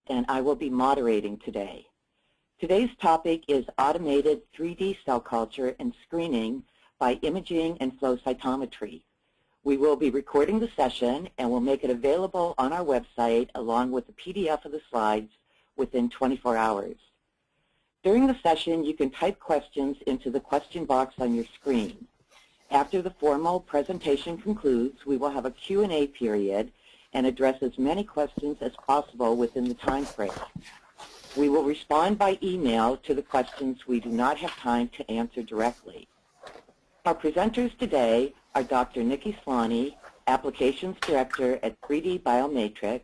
and I will be moderating today. Today's topic is automated 3D cell culture and screening by imaging and flow cytometry. We will be recording the session and will make it available on our website along with a PDF of the slides within 24 hours. During the session, you can type questions into the question box on your screen. After the formal presentation concludes, we will have a Q&A period and address as many questions as possible within the time frame. We will respond by email to the questions we do not have time to answer directly. Our presenters today are Dr. Nikki Slani, Applications Director at 3D Biomatrix,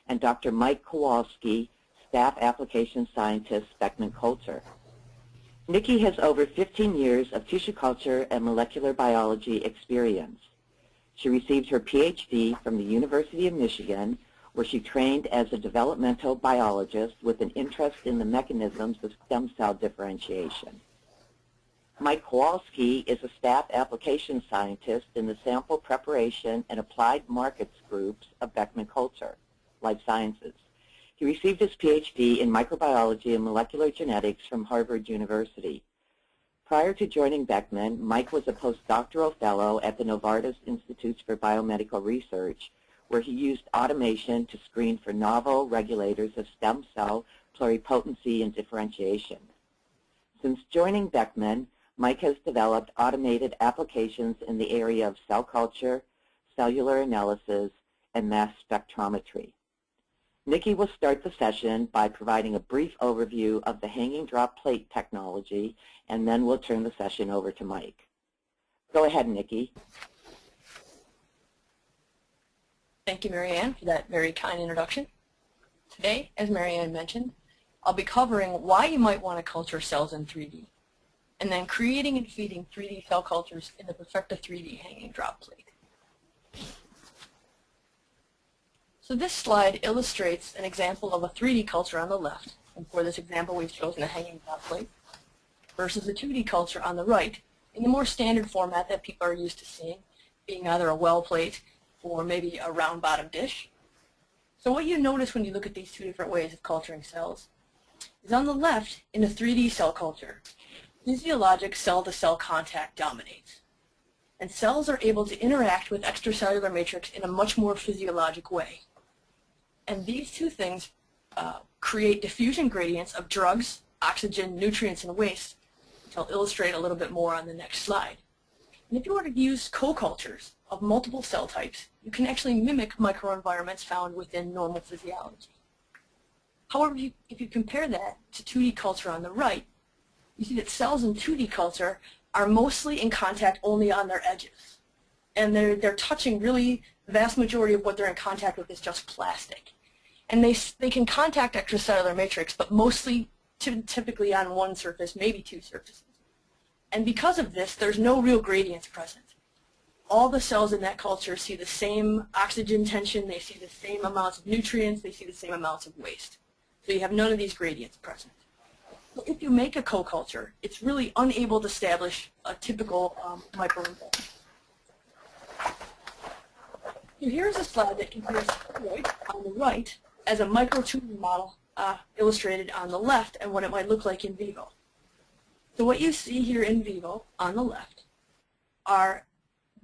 and Dr. Mike Kowalski, Staff Application Scientist, Beckman Coulter. Nikki has over 15 years of tissue culture and molecular biology experience. She received her PhD from the University of Michigan, where she trained as a developmental biologist with an interest in the mechanisms of stem cell differentiation. Mike Kowalski is a staff application scientist in the sample preparation and applied markets groups of Beckman Coulter, Life Sciences. He received his PhD in microbiology and molecular genetics from Harvard University. Prior to joining Beckman, Mike was a postdoctoral fellow at the Novartis Institutes for Biomedical Research, where he used automation to screen for novel regulators of stem cell pluripotency and differentiation. Since joining Beckman, Mike has developed automated applications in the area of cell culture, cellular analysis, and mass spectrometry. Nikki will start the session by providing a brief overview of the hanging drop plate technology, and then we'll turn the session over to Mike. Go ahead, Nikki. Thank you, Marianne, for that very kind introduction. Today, as Marianne mentioned, I'll be covering why you might want to culture cells in 3D, and then creating and feeding 3D cell cultures in the Perfecta 3D hanging drop plate. So this slide illustrates an example of a 3D culture on the left, and for this example we've chosen a hanging drop plate, versus a 2D culture on the right in the more standard format that people are used to seeing, being either a well plate or maybe a round bottom dish. So what you notice when you look at these two different ways of culturing cells is on the left, in a 3D cell culture, physiologic cell-to-cell contact dominates. And cells are able to interact with extracellular matrix in a much more physiologic way. And these two things create diffusion gradients of drugs, oxygen, nutrients, and waste, which I'll illustrate a little bit more on the next slide. And if you were to use co-cultures of multiple cell types, you can actually mimic microenvironments found within normal physiology. However, if you compare that to 2D culture on the right, you see that cells in 2D culture are mostly in contact only on their edges. And they're touching really, the vast majority of what they're in contact with is just plastic. And they can contact extracellular matrix, but mostly typically on one surface, maybe two surfaces. And because of this, there's no real gradients present. All the cells in that culture see the same oxygen tension, they see the same amounts of nutrients, they see the same amounts of waste. So you have none of these gradients present. So if you make a co-culture, it's really unable to establish a typical microenvironment. So here's a slide that compares spheroid on the right as a microtumor model illustrated on the left and what it might look like in vivo. So what you see here in vivo on the left are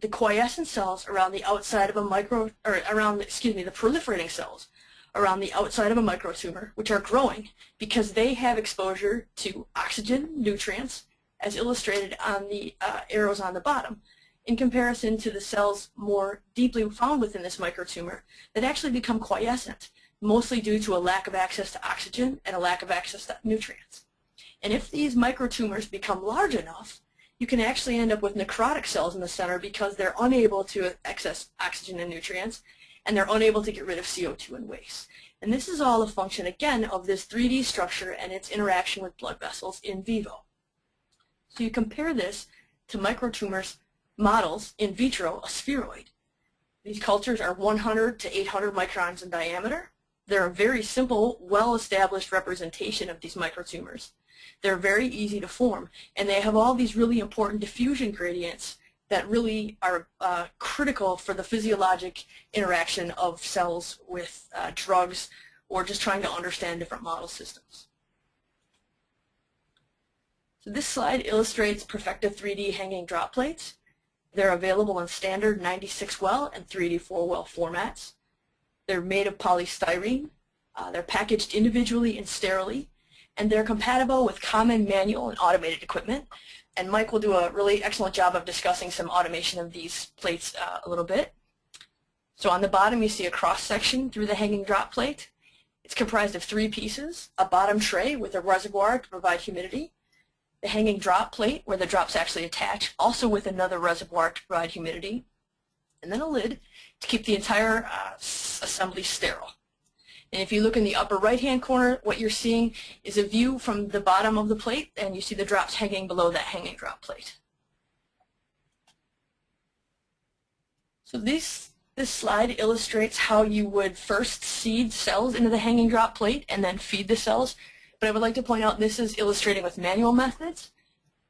the quiescent cells around the outside of a the proliferating cells around the outside of a microtumor, which are growing because they have exposure to oxygen, nutrients, as illustrated on the arrows on the bottom, in comparison to the cells more deeply found within this microtumor that actually become quiescent, mostly due to a lack of access to oxygen and a lack of access to nutrients. And if these microtumors become large enough, you can actually end up with necrotic cells in the center because they're unable to access oxygen and nutrients, and they're unable to get rid of CO2 and waste. And this is all a function, again, of this 3D structure and its interaction with blood vessels in vivo. So you compare this to microtumors models in vitro, a spheroid. These cultures are 100 to 800 microns in diameter. They're a very simple, well-established representation of these microtumors. They're very easy to form, and they have all these really important diffusion gradients that really are critical for the physiologic interaction of cells with drugs or just trying to understand different model systems. So this slide illustrates Perfecta 3D hanging drop plates. They're available in standard 96 well and 384 well formats. They're made of polystyrene. They're packaged individually and sterilely, and they're compatible with common manual and automated equipment. And Mike will do a really excellent job of discussing some automation of these plates a little bit. So on the bottom you see a cross-section through the hanging drop plate. It's comprised of 3 pieces: a bottom tray with a reservoir to provide humidity, the hanging drop plate where the drops actually attach, also with another reservoir to provide humidity, and then a lid to keep the entire assembly sterile. And if you look in the upper right-hand corner, what you're seeing is a view from the bottom of the plate, and you see the drops hanging below that hanging drop plate. So this slide illustrates how you would first seed cells into the hanging drop plate and then feed the cells. But I would like to point out this is illustrating with manual methods.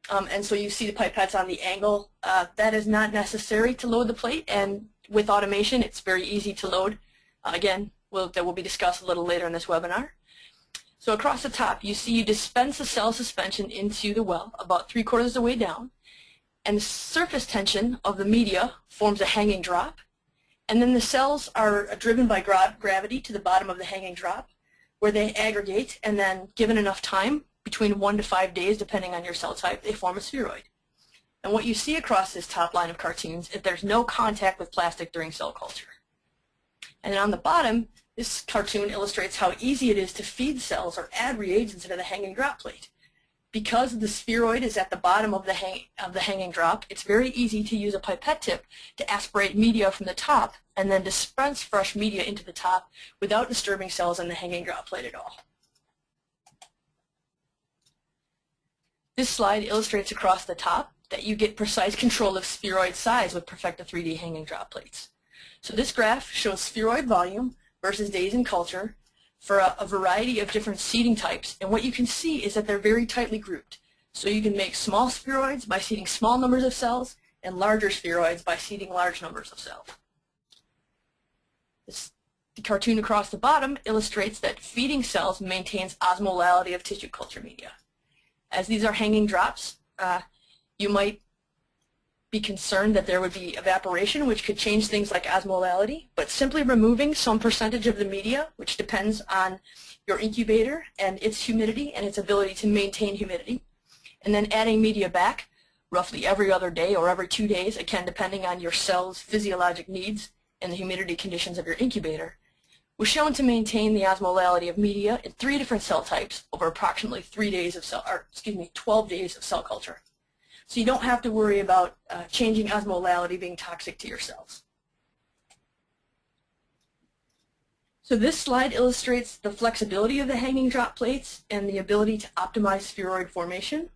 And so you see the pipettes on the angle. That is not necessary to load the plate, and with automation it's very easy to load. Again, that will be discussed a little later in this webinar. So across the top you see you dispense the cell suspension into the well about 3/4 of the way down, and the surface tension of the media forms a hanging drop, and then the cells are driven by gravity to the bottom of the hanging drop, where they aggregate, and then given enough time, between 1 to 5 days depending on your cell type, they form a spheroid. And what you see across this top line of cartoons is there's no contact with plastic during cell culture. And then on the bottom, this cartoon illustrates how easy it is to feed cells or add reagents into the hanging drop plate. Because the spheroid is at the bottom of the hanging drop, it's very easy to use a pipette tip to aspirate media from the top and then dispense fresh media into the top without disturbing cells in the hanging drop plate at all. This slide illustrates across the top that you get precise control of spheroid size with Perfecta 3D hanging drop plates. So this graph shows spheroid volume versus days in culture for a variety of different seeding types, and what you can see is that they're very tightly grouped. So you can make small spheroids by seeding small numbers of cells and larger spheroids by seeding large numbers of cells. The cartoon across the bottom illustrates that feeding cells maintains osmolality of tissue culture media. As these are hanging drops, you might be concerned that there would be evaporation, which could change things like osmolality, but simply removing some percentage of the media, which depends on your incubator and its humidity and its ability to maintain humidity, and then adding media back roughly every other day or every 2 days, again depending on your cell's physiologic needs and the humidity conditions of your incubator, was shown to maintain the osmolality of media in 3 different cell types over approximately 12 days of cell culture. So you don't have to worry about changing osmolality being toxic to your cells. So this slide illustrates the flexibility of the hanging drop plates and the ability to optimize spheroid formation.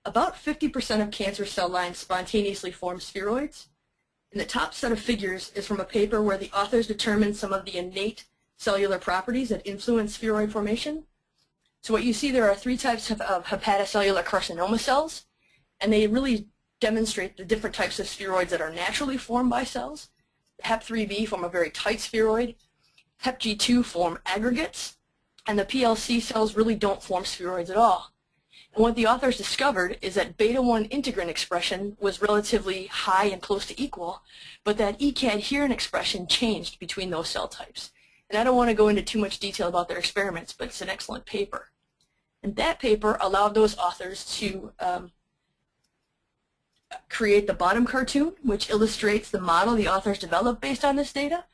About 50% of cancer cell lines spontaneously form spheroids. And the top set of figures is from a paper where the authors determined some of the innate cellular properties that influence spheroid formation. So what you see, there are 3 types of hepatocellular carcinoma cells, and they really demonstrate the different types of spheroids that are naturally formed by cells. The Hep3b form a very tight spheroid, Hep-G2 form aggregates, and the PLC cells really don't form spheroids at all. And what the authors discovered is that beta-1 integrin expression was relatively high and close to equal, but that ECadherin expression changed between those cell types. And I don't want to go into too much detail about their experiments, but it's an excellent paper. And that paper allowed those authors to create the bottom cartoon, which illustrates the model the authors developed based on this data.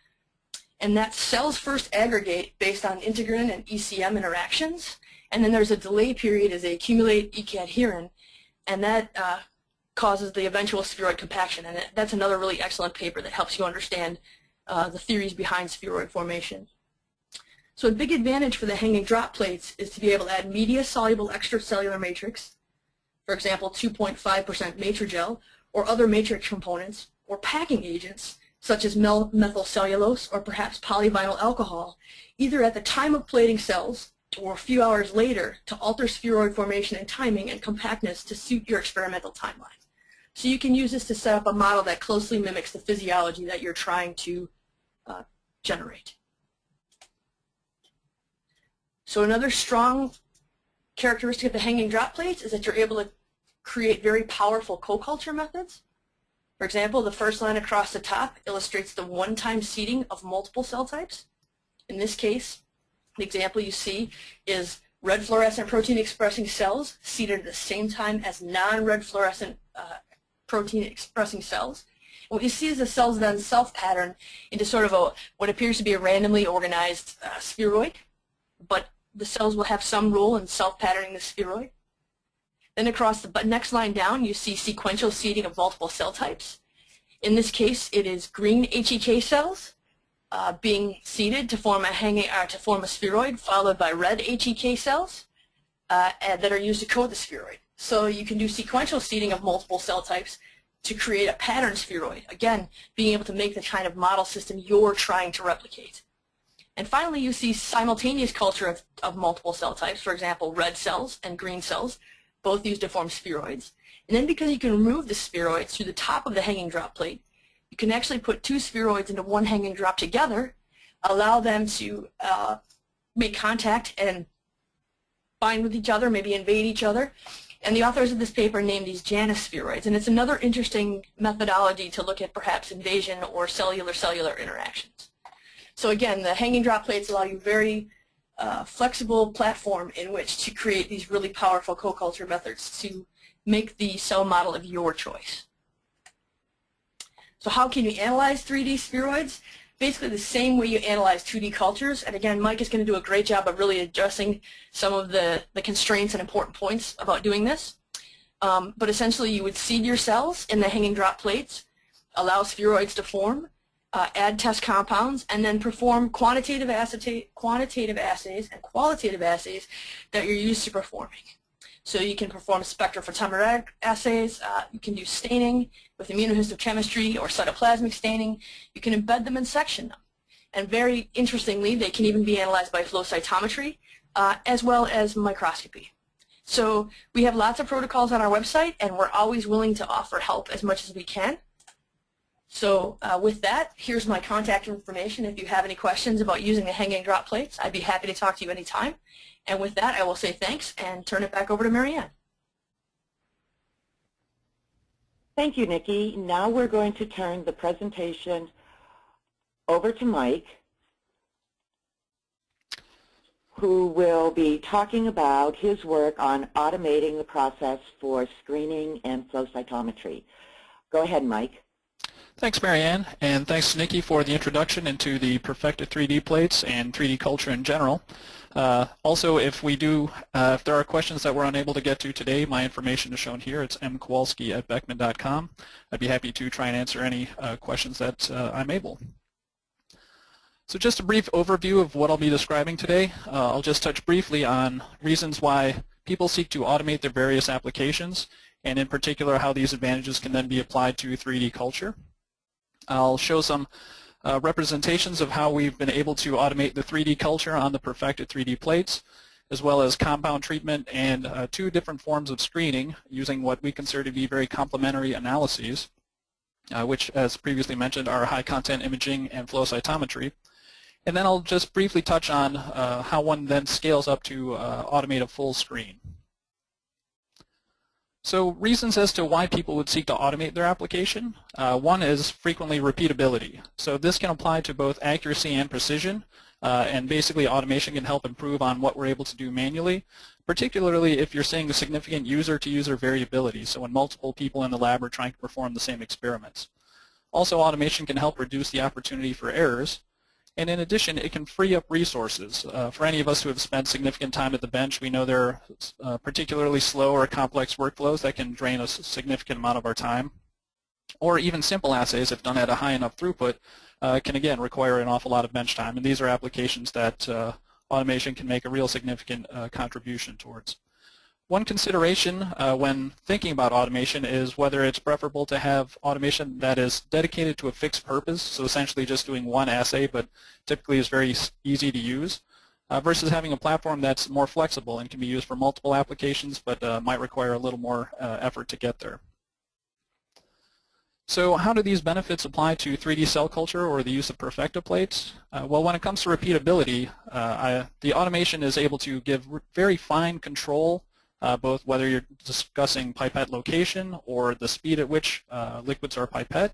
And that cells first aggregate based on integrin and ECM interactions, and then there's a delay period as they accumulate ECadherin, and that causes the eventual spheroid compaction. And that's another really excellent paper that helps you understand the theories behind spheroid formation. So a big advantage for the hanging drop plates is to be able to add media-soluble extracellular matrix, for example 2.5% Matrigel, or other matrix components, or packing agents such as methylcellulose or perhaps polyvinyl alcohol, either at the time of plating cells or a few hours later, to alter spheroid formation and timing and compactness to suit your experimental timeline. So you can use this to set up a model that closely mimics the physiology that you're trying to generate. So another strong characteristic of the hanging drop plates is that you're able to create very powerful co-culture methods. For example, the first line across the top illustrates the one-time seeding of multiple cell types. In this case, the example you see is red fluorescent protein expressing cells seeded at the same time as non-red fluorescent protein expressing cells. And what you see is the cells then self-pattern into sort of what appears to be a randomly organized spheroid, but the cells will have some role in self-patterning the spheroid. Then across the next line down, you see sequential seeding of multiple cell types. In this case, it is green HEK cells being seeded to form a spheroid, followed by red HEK cells that are used to coat the spheroid. So you can do sequential seeding of multiple cell types to create a pattern spheroid. Again, being able to make the kind of model system you're trying to replicate. And finally, you see simultaneous culture of multiple cell types, for example, red cells and green cells, both used to form spheroids. And then because you can remove the spheroids through the top of the hanging drop plate, you can actually put two spheroids into one hanging drop together, allow them to make contact and bind with each other, maybe invade each other. And the authors of this paper named these Janus spheroids. And it's another interesting methodology to look at perhaps invasion or cellular-cellular interactions. So again, the hanging drop plates allow you very flexible platform in which to create these really powerful co-culture methods to make the cell model of your choice. So how can you analyze 3D spheroids? Basically the same way you analyze 2D cultures. And again, Mike is going to do a great job of really addressing some of the constraints and important points about doing this. But essentially you would seed your cells in the hanging drop plates, allow spheroids to form, add test compounds, and then perform quantitative assays and qualitative assays that you're used to performing. So you can perform spectrophotometric assays, you can do staining with immunohistochemistry or cytoplasmic staining. You can embed them and section them. And very interestingly, they can even be analyzed by flow cytometry as well as microscopy. So we have lots of protocols on our website, and we're always willing to offer help as much as we can. So with that, here's my contact information. If you have any questions about using the hanging drop plates, I'd be happy to talk to you anytime. And with that, I will say thanks and turn it back over to Marianne. Thank you, Nikki. Now we're going to turn the presentation over to Mike, who will be talking about his work on automating the process for screening and flow cytometry. Go ahead, Mike. Thanks, Marianne, and thanks to Nikki for the introduction into the perfected 3D plates and 3D culture in general. Also, if there are questions that we're unable to get to today, my information is shown here. It's mkowalski@beckman.com. I'd be happy to try and answer any questions that I'm able. So just a brief overview of what I'll be describing today. I'll just touch briefly on reasons why people seek to automate their various applications, and in particular how these advantages can then be applied to 3D culture. I'll show some representations of how we've been able to automate the 3D culture on the perfected 3D plates, as well as compound treatment and two different forms of screening using what we consider to be very complementary analyses, which, as previously mentioned, are high-content imaging and flow cytometry. And then I'll just briefly touch on how one then scales up to automate a full screen. So reasons as to why people would seek to automate their application. One is frequently repeatability. So this can apply to both accuracy and precision, and basically automation can help improve on what we're able to do manually, particularly if you're seeing a significant user-to-user variability, so when multiple people in the lab are trying to perform the same experiments. Also, automation can help reduce the opportunity for errors. And in addition, it can free up resources. For any of us who have spent significant time at the bench, we know there are particularly slow or complex workflows that can drain a significant amount of our time. Or even simple assays, if done at a high enough throughput, can again require an awful lot of bench time. And these are applications that automation can make a real significant contribution towards. One consideration when thinking about automation is whether it's preferable to have automation that is dedicated to a fixed purpose, so essentially just doing one assay, but typically is very easy to use, versus having a platform that's more flexible and can be used for multiple applications, but might require a little more effort to get there. So how do these benefits apply to 3D cell culture or the use of perfecta plates? Well, when it comes to repeatability, the automation is able to give very fine control, both whether you're discussing pipette location or the speed at which liquids are pipette.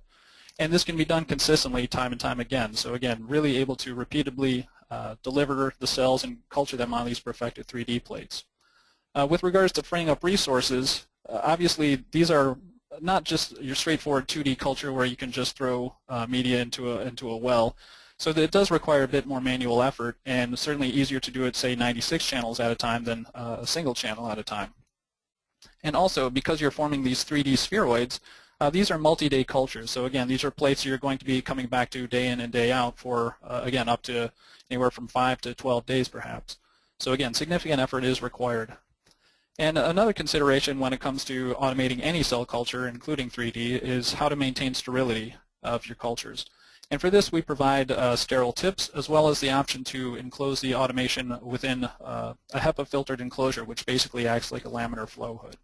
And this can be done consistently time and time again. So again, really able to repeatably deliver the cells and culture them on these perfected 3D plates. With regards to freeing up resources, obviously these are not just your straightforward 2D culture where you can just throw media into a well. So that it does require a bit more manual effort, and certainly easier to do it, say, 96 channels at a time than a single channel at a time. And also, because you're forming these 3D spheroids, these are multi-day cultures. So again, these are plates you're going to be coming back to day in and day out for, again, up to anywhere from 5 to 12 days perhaps. So again, significant effort is required. And another consideration when it comes to automating any cell culture, including 3D, is how to maintain sterility of your cultures. And for this, we provide sterile tips, as well as the option to enclose the automation within a HEPA-filtered enclosure, which basically acts like a laminar flow hood.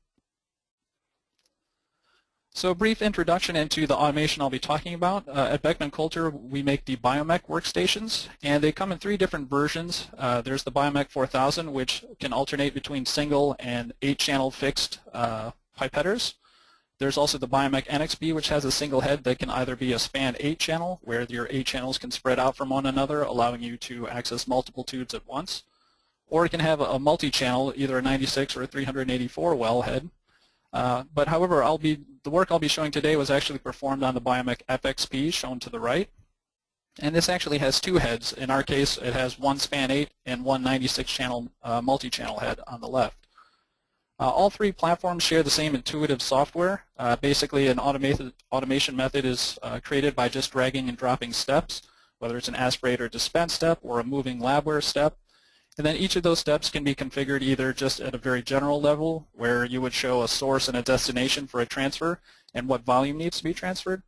So a brief introduction into the automation I'll be talking about. At Beckman Coulter, we make the Biomek Workstations, and they come in 3 different versions. There's the Biomek 4000, which can alternate between single and 8-channel fixed pipetters. There's also the Biomek NXB, which has a single head that can either be a span 8-channel, where your 8 channels can spread out from one another, allowing you to access multiple tubes at once. Or it can have a multi-channel, either a 96 or a 384 well head. But however, the work I'll be showing today was actually performed on the Biomek FXP, shown to the right. And this actually has 2 heads. In our case, it has one span 8 and one 96-channel multi-channel head on the left. All 3 platforms share the same intuitive software. Basically, an automation method is created by just dragging and dropping steps, whether it's an aspirate or dispense step or a moving labware step. And then each of those steps can be configured either just at a very general level, where you would show a source and a destination for a transfer and what volume needs to be transferred,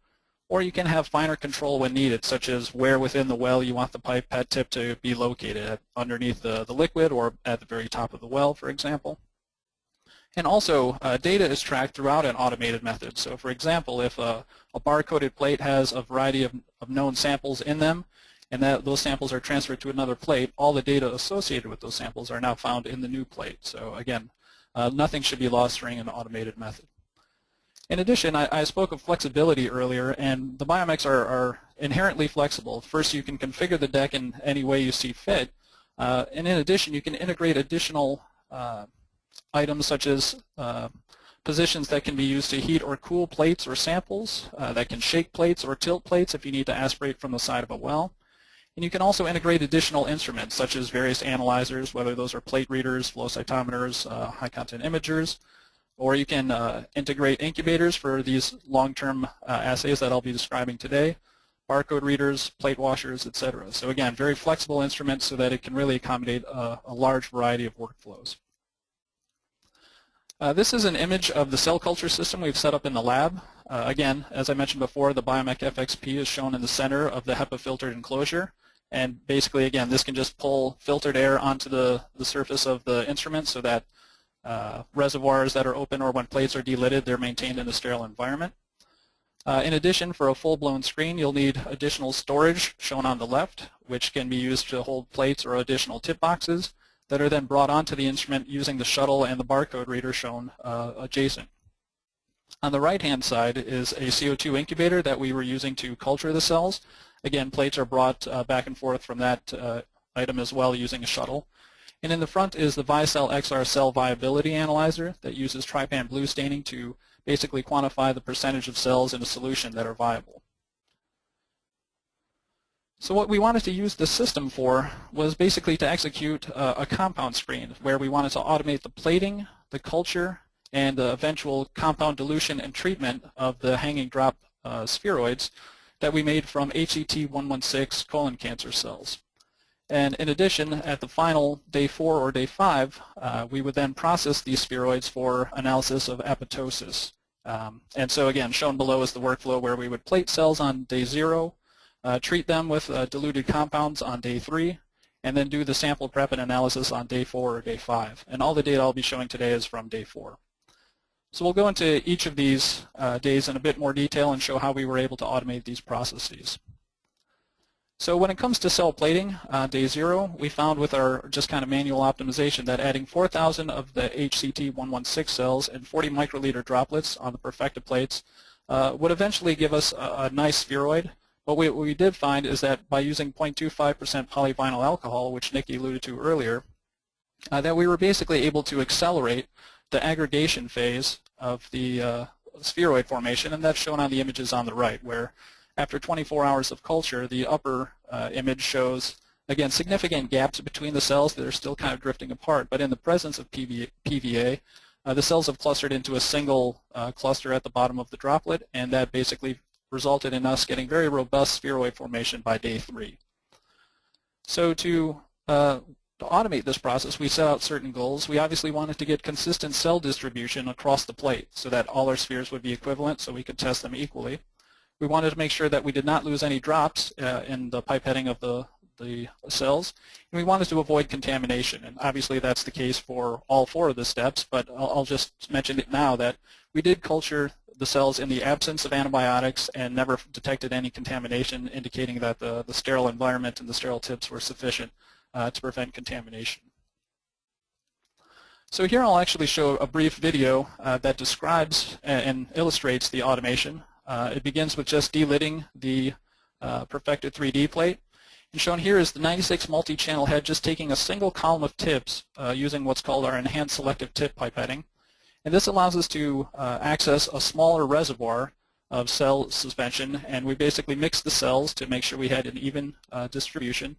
or you can have finer control when needed, such as where within the well you want the pipette tip to be located, underneath the liquid or at the very top of the well, for example. And also, data is tracked throughout an automated method. So for example, if a bar-coded plate has a variety of known samples in them, and those samples are transferred to another plate, all the data associated with those samples are now found in the new plate. So again, nothing should be lost during an automated method. In addition, I spoke of flexibility earlier, and the Biomeks are inherently flexible. First, you can configure the deck in any way you see fit, and in addition, you can integrate additional items such as positions that can be used to heat or cool plates or samples, that can shake plates or tilt plates if you need to aspirate from the side of a well. And you can also integrate additional instruments such as various analyzers, whether those are plate readers, flow cytometers, high content imagers, or you can integrate incubators for these long-term assays that I'll be describing today, barcode readers, plate washers, etc. So again, very flexible instruments so that it can really accommodate a large variety of workflows. This is an image of the cell culture system we've set up in the lab. Again, as I mentioned before, the Biomek FXP is shown in the center of the HEPA-filtered enclosure. And basically, again, this can just pull filtered air onto the surface of the instrument so that reservoirs that are open or when plates are delidded, they're maintained in a sterile environment. In addition, for a full-blown screen, you'll need additional storage shown on the left, which can be used to hold plates or additional tip boxes that are then brought onto the instrument using the shuttle and the barcode reader shown adjacent. On the right-hand side is a CO2 incubator that we were using to culture the cells. Again, plates are brought back and forth from that item as well using a shuttle. And in the front is the ViCell XR cell viability analyzer that uses trypan blue staining to basically quantify the percentage of cells in a solution that are viable. So what we wanted to use this system for was basically to execute a compound screen where we wanted to automate the plating, the culture, and the eventual compound dilution and treatment of the hanging drop spheroids that we made from HCT116 colon cancer cells. And in addition, at the final day 4 or day 5, we would then process these spheroids for analysis of apoptosis. And so again, shown below is the workflow where we would plate cells on day 0, treat them with diluted compounds on day 3, and then do the sample prep and analysis on day 4 or day 5. And all the data I'll be showing today is from day 4. So we'll go into each of these days in a bit more detail and show how we were able to automate these processes. So when it comes to cell plating, day 0, we found with our just kind of manual optimization that adding 4,000 of the HCT116 cells and 40 microliter droplets on the perfecta plates would eventually give us a nice spheroid. But what we did find is that by using 0.25% polyvinyl alcohol, which Nikki alluded to earlier, that we were basically able to accelerate the aggregation phase of the spheroid formation, and that's shown on the images on the right, where after 24 hours of culture, the upper image shows, again, significant gaps between the cells that are still kind of drifting apart, but in the presence of PVA, the cells have clustered into a single cluster at the bottom of the droplet, and that basically resulted in us getting very robust spheroid formation by day 3. So to automate this process, we set out certain goals. We obviously wanted to get consistent cell distribution across the plate so that all our spheres would be equivalent so we could test them equally. We wanted to make sure that we did not lose any drops in the pipetting of the cells, and we wanted to avoid contamination. And obviously that's the case for all 4 of the steps, but I'll just mention it now that we did culture the cells in the absence of antibiotics and never detected any contamination, indicating that the sterile environment and the sterile tips were sufficient to prevent contamination. So here I'll actually show a brief video that describes and illustrates the automation. It begins with just delidding the perfected 3D plate. And shown here is the 96 multi-channel head just taking a single column of tips using what's called our enhanced selective tip pipetting. And this allows us to access a smaller reservoir of cell suspension, and we basically mixed the cells to make sure we had an even distribution,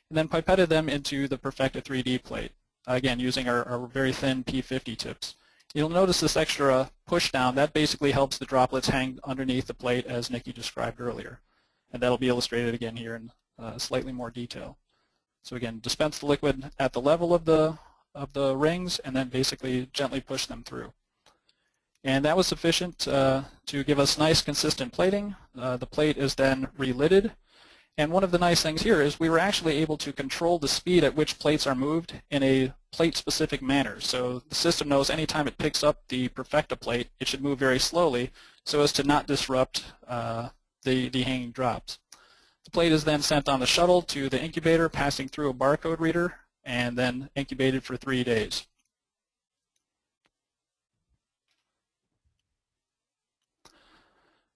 and then pipetted them into the perfected 3D plate, again using our very thin P50 tips. You'll notice this extra push down. That basically helps the droplets hang underneath the plate as Nikki described earlier. And that'll be illustrated again here in slightly more detail. So again, dispense the liquid at the level of the rings and then basically gently push them through. And that was sufficient to give us nice consistent plating. The plate is then relidded. And one of the nice things here is we were actually able to control the speed at which plates are moved in a plate-specific manner. So the system knows anytime it picks up the perfecta plate, it should move very slowly so as to not disrupt the hanging drops. The plate is then sent on the shuttle to the incubator, passing through a barcode reader, and then incubated for 3 days.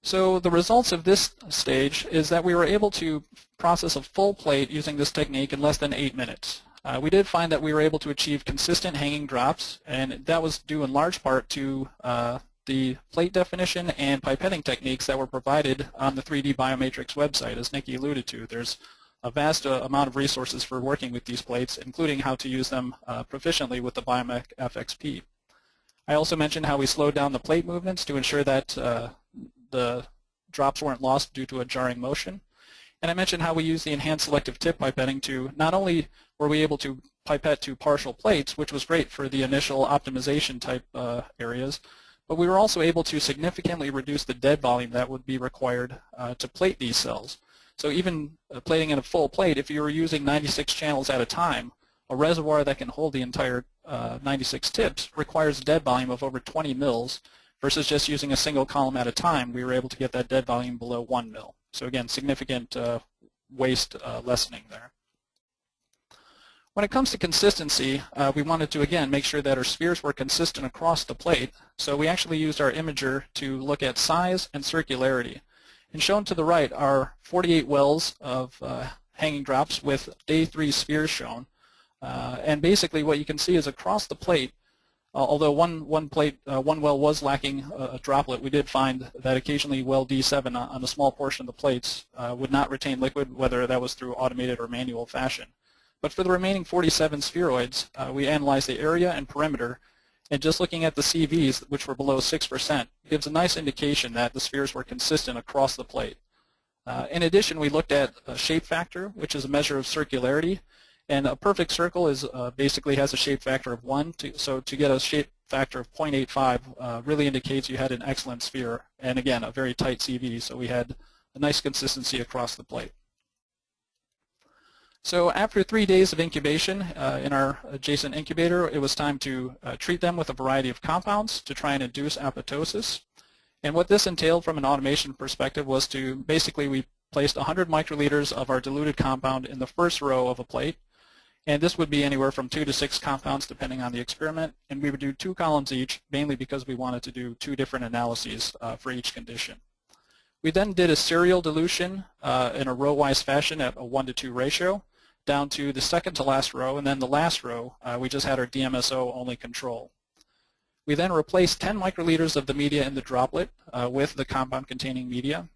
So the results of this stage is that we were able to process a full plate using this technique in less than 8 minutes. We did find that we were able to achieve consistent hanging drops, and that was due in large part to the plate definition and pipetting techniques that were provided on the 3D Biomatrix website. As Nikki alluded to, there's a vast amount of resources for working with these plates, including how to use them proficiently with the Biomek FXP. I also mentioned how we slowed down the plate movements to ensure that the drops weren't lost due to a jarring motion. And I mentioned how we use the enhanced selective tip pipetting to not only were we able to pipette to partial plates, which was great for the initial optimization type areas, but we were also able to significantly reduce the dead volume that would be required to plate these cells. So even plating in a full plate, if you were using 96 channels at a time, a reservoir that can hold the entire 96 tips requires a dead volume of over 20 mils, versus just using a single column at a time. We were able to get that dead volume below 1 mil. So again, significant waste lessening there. When it comes to consistency, we wanted to, again, make sure that our spheres were consistent across the plate. So we actually used our imager to look at size and circularity. And shown to the right are 48 wells of hanging drops with day 3 spheres shown. And basically what you can see is across the plate, although one well was lacking a droplet, we did find that occasionally well D7 on a small portion of the plates would not retain liquid, whether that was through automated or manual fashion. But for the remaining 47 spheroids, we analyzed the area and perimeter, and just looking at the CVs, which were below 6%, gives a nice indication that the spheres were consistent across the plate. In addition, we looked at a shape factor, which is a measure of circularity. And a perfect circle is basically has a shape factor of 1. So to get a shape factor of 0.85 really indicates you had an excellent sphere. And again, a very tight CV, so we had a nice consistency across the plate. So after 3 days of incubation in our adjacent incubator, it was time to treat them with a variety of compounds to try and induce apoptosis. And what this entailed from an automation perspective was to basically we placed 100 microliters of our diluted compound in the first row of a plate. And this would be anywhere from 2 to 6 compounds depending on the experiment. And we would do 2 columns each, mainly because we wanted to do 2 different analyses for each condition. We then did a serial dilution in a row-wise fashion at a 1:2 ratio down to the second to last row, and then the last row we just had our DMSO only control. We then replaced 10 microliters of the media in the droplet with the compound containing media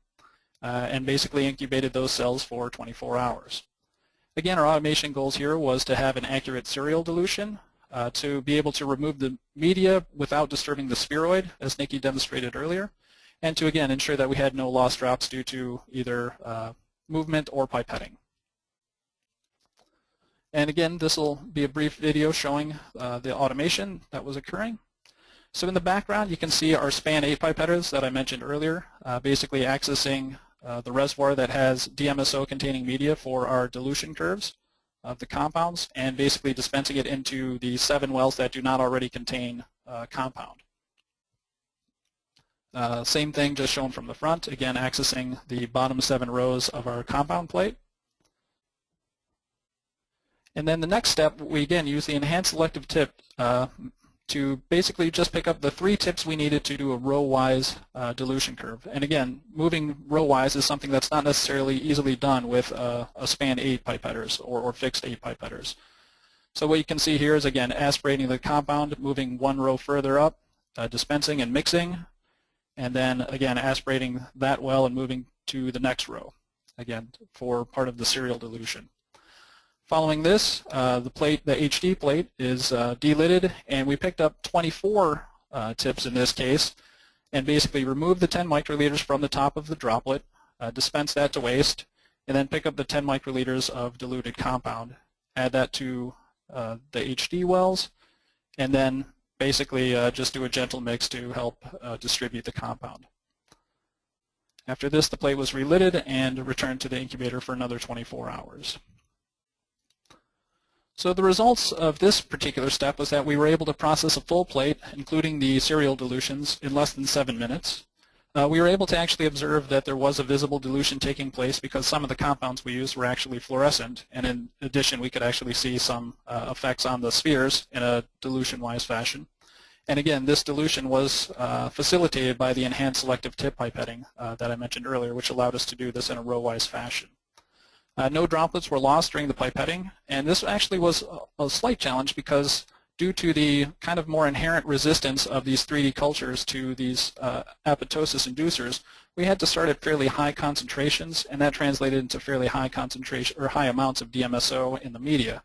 and basically incubated those cells for 24 hours. Again, our automation goals here was to have an accurate serial dilution, to be able to remove the media without disturbing the spheroid, as Nikki demonstrated earlier, and to again ensure that we had no lost drops due to either movement or pipetting. And again, this will be a brief video showing the automation that was occurring. So in the background, you can see our span 8 pipetters that I mentioned earlier, basically accessing the reservoir that has DMSO containing media for our dilution curves of the compounds, and basically dispensing it into the 7 wells that do not already contain compound. Same thing just shown from the front, again accessing the bottom 7 rows of our compound plate. And then the next step, we again use the enhanced selective tip to basically just pick up the 3 tips we needed to do a row-wise dilution curve. And again, moving row-wise is something that's not necessarily easily done with a span 8 pipetters or fixed 8 pipetters. So what you can see here is again aspirating the compound, moving 1 row further up, dispensing and mixing, and then again aspirating that well and moving to the next row, again for part of the serial dilution. Following this, the HD plate is delidded, and we picked up 24 tips in this case, and basically removed the 10 microliters from the top of the droplet, dispense that to waste, and then pick up the 10 microliters of diluted compound, add that to the HD wells, and then basically just do a gentle mix to help distribute the compound. After this, the plate was relidded and returned to the incubator for another 24 hours. So the results of this particular step was that we were able to process a full plate, including the serial dilutions, in less than 7 minutes. We were able to actually observe that there was a visible dilution taking place because some of the compounds we used were actually fluorescent, and in addition we could actually see some effects on the spheres in a dilution-wise fashion. And again, this dilution was facilitated by the enhanced selective tip pipetting that I mentioned earlier, which allowed us to do this in a row-wise fashion. No droplets were lost during the pipetting, and this actually was a slight challenge because due to the kind of more inherent resistance of these 3D cultures to these apoptosis inducers, we had to start at fairly high concentrations, and that translated into fairly high concentration or high amounts of DMSO in the media.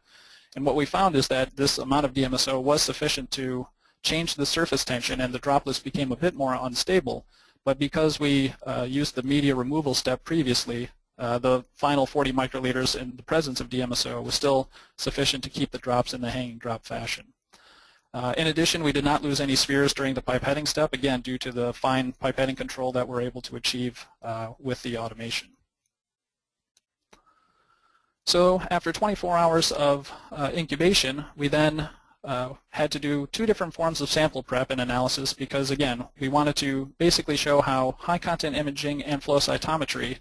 And what we found is that this amount of DMSO was sufficient to change the surface tension, and the droplets became a bit more unstable. But because we used the media removal step previously, the final 40 microliters in the presence of DMSO was still sufficient to keep the drops in the hanging drop fashion. In addition, we did not lose any spheres during the pipetting step, again due to the fine pipetting control that we're able to achieve with the automation. So after 24 hours of incubation, we then had to do 2 different forms of sample prep and analysis because, again, we wanted to basically show how high-content imaging and flow cytometry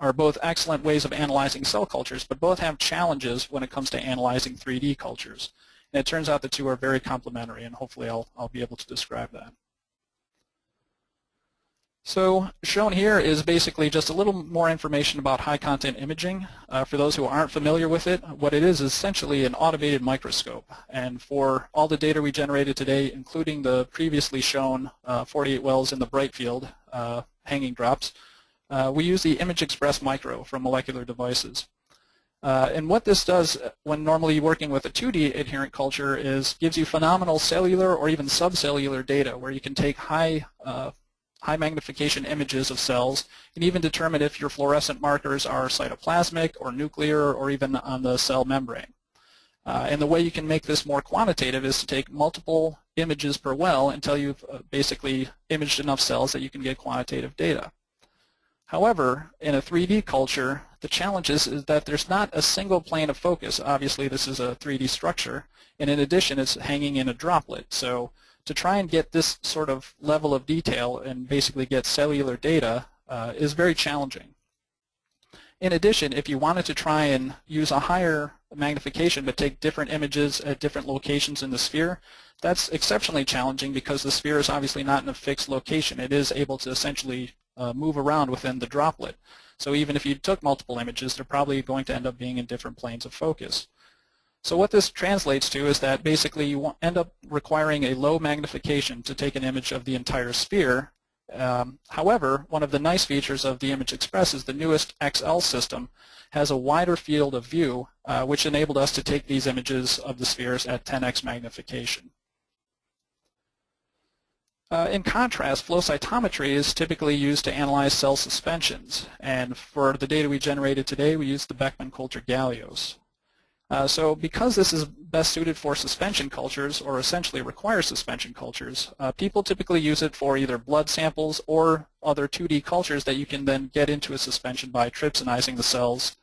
are both excellent ways of analyzing cell cultures, but both have challenges when it comes to analyzing 3D cultures. And it turns out the 2 are very complementary, and hopefully I'll be able to describe that. So shown here is basically just a little more information about high-content imaging. For those who aren't familiar with it, what it is essentially an automated microscope. And for all the data we generated today, including the previously shown 48 wells in the bright field hanging drops, we use the Image Express Micro from Molecular Devices. And what this does when normally working with a 2D adherent culture is gives you phenomenal cellular or even subcellular data where you can take high magnification images of cells and even determine if your fluorescent markers are cytoplasmic or nuclear or even on the cell membrane. And the way you can make this more quantitative is to take multiple images per well until you've basically imaged enough cells that you can get quantitative data. However, in a 3D culture, the challenge is that there's not a single plane of focus. Obviously, this is a 3D structure, and in addition, it's hanging in a droplet. So to try and get this sort of level of detail and basically get cellular data is very challenging. In addition, if you wanted to try and use a higher magnification but take different images at different locations in the sphere, that's exceptionally challenging because the sphere is obviously not in a fixed location. It is able to essentially move around within the droplet. So even if you took multiple images, they're probably going to end up being in different planes of focus. So what this translates to is that basically you end up requiring a low magnification to take an image of the entire sphere. However, one of the nice features of the Image Express is the newest XL system has a wider field of view, which enabled us to take these images of the spheres at 10x magnification. In contrast, flow cytometry is typically used to analyze cell suspensions, and for the data we generated today, we used the Beckman Coulter gallios. So because this is best suited for suspension cultures, or essentially requires suspension cultures, people typically use it for either blood samples or other 2D cultures that you can then get into a suspension by trypsinizing the cells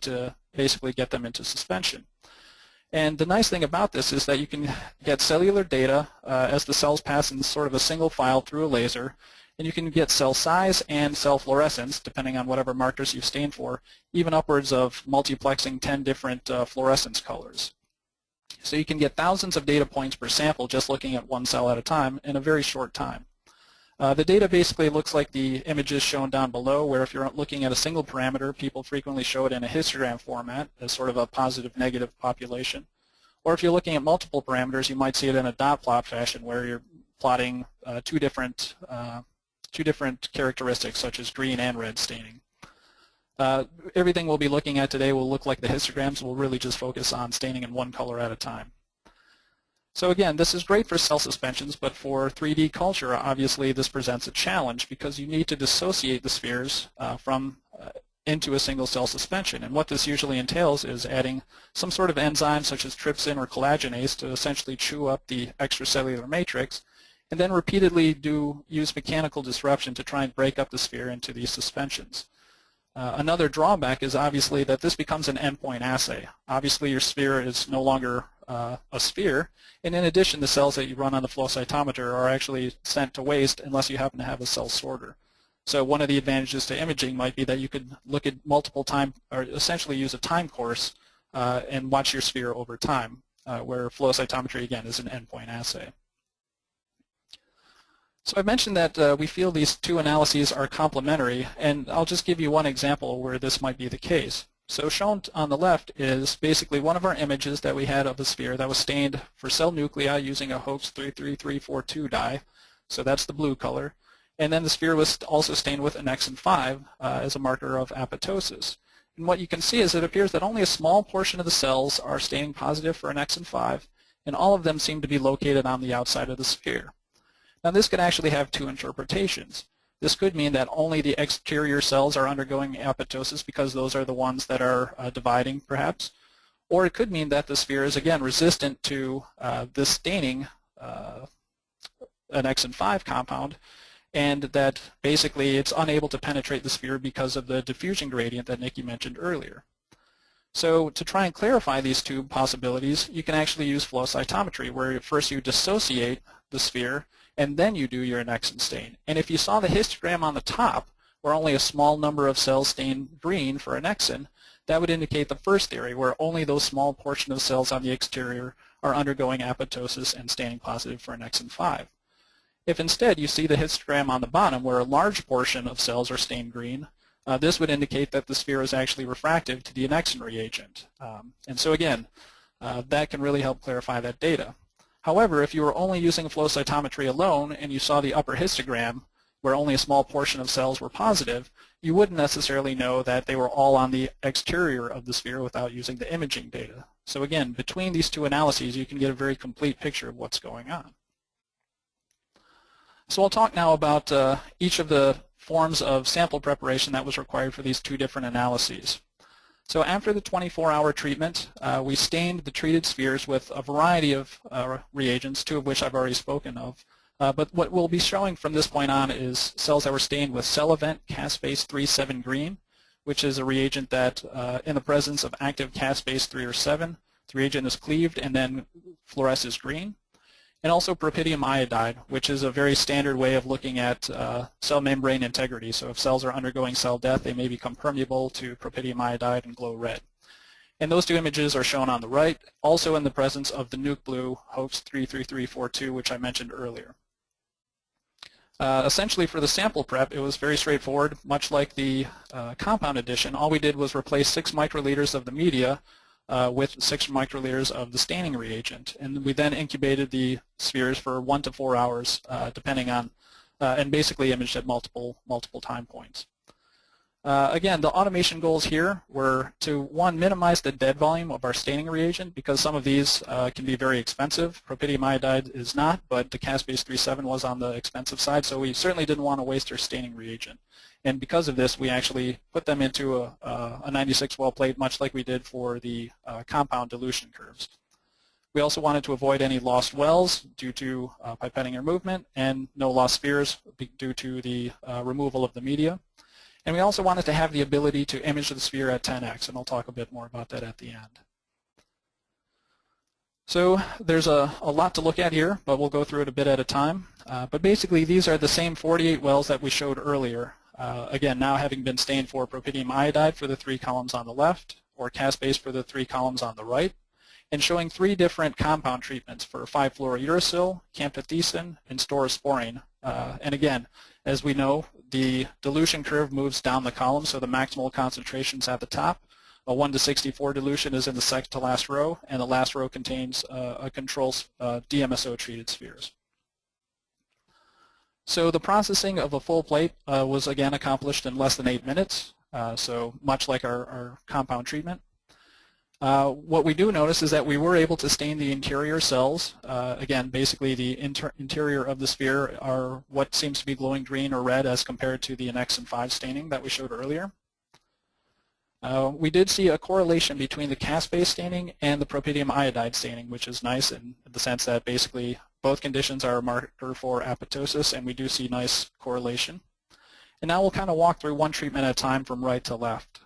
to basically get them into suspension. And the nice thing about this is that you can get cellular data as the cells pass in sort of a single file through a laser, and you can get cell size and cell fluorescence, depending on whatever markers you've stained for, even upwards of multiplexing 10 different fluorescence colors. So you can get thousands of data points per sample just looking at one cell at a time in a very short time. The data basically looks like the images shown down below, where if you're looking at a single parameter, people frequently show it in a histogram format as sort of a positive-negative population. Or if you're looking at multiple parameters, you might see it in a dot plot fashion, where you're plotting two different characteristics, such as green and red staining. Everything we'll be looking at today will look like the histograms. We'll really just focus on staining in one color at a time. So again, this is great for cell suspensions, but for 3D culture, obviously this presents a challenge because you need to dissociate the spheres into a single cell suspension. And what this usually entails is adding some sort of enzyme such as trypsin or collagenase to essentially chew up the extracellular matrix, and then repeatedly use mechanical disruption to try and break up the sphere into these suspensions. Another drawback is obviously that this becomes an endpoint assay. Obviously your sphere is no longer a sphere, and in addition the cells that you run on the flow cytometer are actually sent to waste unless you happen to have a cell sorter. So one of the advantages to imaging might be that you could look at multiple time, or essentially use a time course and watch your sphere over time, where flow cytometry again is an endpoint assay. So I mentioned that we feel these two analyses are complementary, and I'll just give you one example where this might be the case. So shown on the left is basically one of our images that we had of a sphere that was stained for cell nuclei using a Hoechst 33342 dye. So that's the blue color. And then the sphere was also stained with annexin 5 as a marker of apoptosis. And what you can see is it appears that only a small portion of the cells are staining positive for annexin 5, and all of them seem to be located on the outside of the sphere. Now this could actually have two interpretations. This could mean that only the exterior cells are undergoing apoptosis because those are the ones that are dividing, perhaps. Or it could mean that the sphere is, again, resistant to this staining annexin 5 compound, and that basically it's unable to penetrate the sphere because of the diffusion gradient that Nikki mentioned earlier. So to try and clarify these two possibilities, you can actually use flow cytometry, where first you dissociate the sphere, and then you do your annexin stain. And if you saw the histogram on the top, where only a small number of cells stain green for annexin, that would indicate the first theory, where only those small portion of cells on the exterior are undergoing apoptosis and staining positive for annexin 5. If instead you see the histogram on the bottom, where a large portion of cells are stained green, this would indicate that the sphere is actually refractive to the annexin reagent. And so again, that can really help clarify that data. However, if you were only using flow cytometry alone and you saw the upper histogram where only a small portion of cells were positive, you wouldn't necessarily know that they were all on the exterior of the sphere without using the imaging data. So again, between these two analyses, you can get a very complete picture of what's going on. So I'll talk now about each of the forms of sample preparation that was required for these two different analyses. So after the 24-hour treatment, we stained the treated spheres with a variety of reagents, two of which I've already spoken of. But what we'll be showing from this point on is cells that were stained with cell event caspase 3,7 green, which is a reagent that in the presence of active caspase 3 or 7, the reagent is cleaved and then fluoresces green. And also propydium iodide, which is a very standard way of looking at cell membrane integrity. So if cells are undergoing cell death, they may become permeable to propydium iodide and glow red. And those two images are shown on the right, also in the presence of the nuke blue host 33342, which I mentioned earlier. Essentially for the sample prep, it was very straightforward. Much like the compound addition, all we did was replace 6 microliters of the media with 6 microliters of the staining reagent. And we then incubated the spheres for 1 to 4 hours, depending on, and basically imaged at multiple time points. Again, the automation goals here were to, 1, minimize the dead volume of our staining reagent, because some of these can be very expensive. Propydium iodide is not, but the caspase 3,7 was on the expensive side, so we certainly didn't want to waste our staining reagent. And because of this, we actually put them into a 96 well plate, much like we did for the compound dilution curves. We also wanted to avoid any lost wells due to pipetting or movement, and no lost spheres due to the removal of the media. And we also wanted to have the ability to image the sphere at 10x, and I'll talk a bit more about that at the end. So there's a lot to look at here, but we'll go through it a bit at a time. But basically, these are the same 48 wells that we showed earlier. Again, now having been stained for propydium iodide for the 3 columns on the left, or caspase for the 3 columns on the right, and showing 3 different compound treatments for 5-fluorouracil, camptothecin, and staurosporine. And again, as we know, the dilution curve moves down the column, so the maximal concentration is at the top. A 1 to 64 dilution is in the second to last row, and the last row contains a control DMSO-treated spheres. So the processing of a full plate was again accomplished in less than 8 minutes, so much like our compound treatment. What we do notice is that we were able to stain the interior cells. Again, basically the interior of the sphere are what seems to be glowing green or red as compared to the annexin 5 staining that we showed earlier. We did see a correlation between the caspase staining and the propydium iodide staining, which is nice in the sense that basically both conditions are a marker for apoptosis, and we do see nice correlation. And now we'll kind of walk through one treatment at a time from right to left.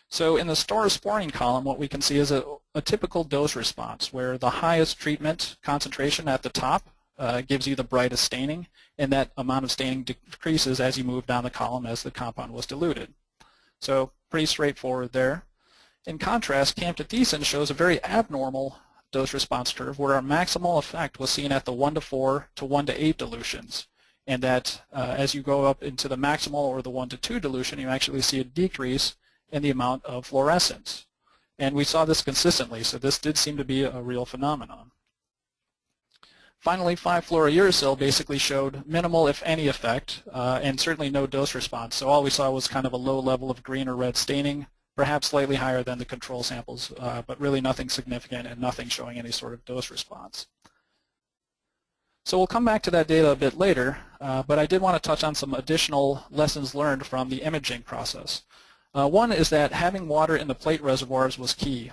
So in the staurosporine column, what we can see is a typical dose response, where the highest treatment concentration at the top gives you the brightest staining, and that amount of staining decreases as you move down the column as the compound was diluted. So pretty straightforward there. In contrast, camptothecin shows a very abnormal dose response curve, where our maximal effect was seen at the 1 to 4 to 1 to 8 dilutions, and that as you go up into the maximal or the 1 to 2 dilution, you actually see a decrease in the amount of fluorescence. And we saw this consistently, so this did seem to be a real phenomenon. Finally, 5-fluorouracil basically showed minimal, if any, effect, and certainly no dose response. So all we saw was kind of a low level of green or red staining, perhaps slightly higher than the control samples, but really nothing significant and nothing showing any sort of dose response. So we'll come back to that data a bit later, but I did want to touch on some additional lessons learned from the imaging process. One is that having water in the plate reservoirs was key.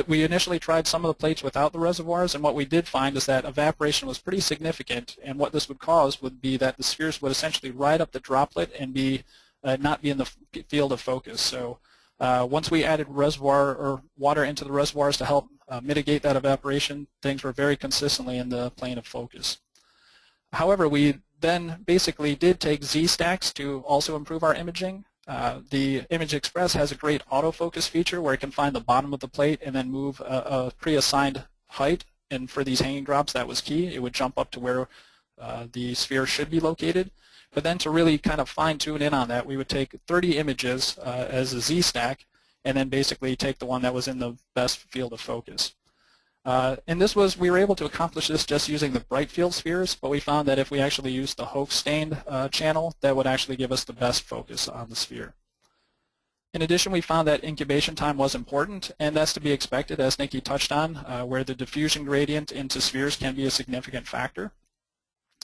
We initially tried some of the plates without the reservoirs, and what we did find is that evaporation was pretty significant, and what this would cause would be that the spheres would essentially ride up the droplet and not be in the field of focus. So once we added reservoir or water into the reservoirs to help mitigate that evaporation, things were very consistently in the plane of focus. However, we then basically did take Z-stacks to also improve our imaging. The Image Express has a great autofocus feature where it can find the bottom of the plate and then move a pre-assigned height, and for these hanging drops that was key. It would jump up to where the sphere should be located. But then to really kind of fine-tune in on that, we would take 30 images as a Z-stack and then basically take the one that was in the best field of focus. And we were able to accomplish this just using the bright field spheres, but we found that if we actually used the Hochstained channel, that would actually give us the best focus on the sphere. In addition, we found that incubation time was important, and that's to be expected, as Nikki touched on, where the diffusion gradient into spheres can be a significant factor.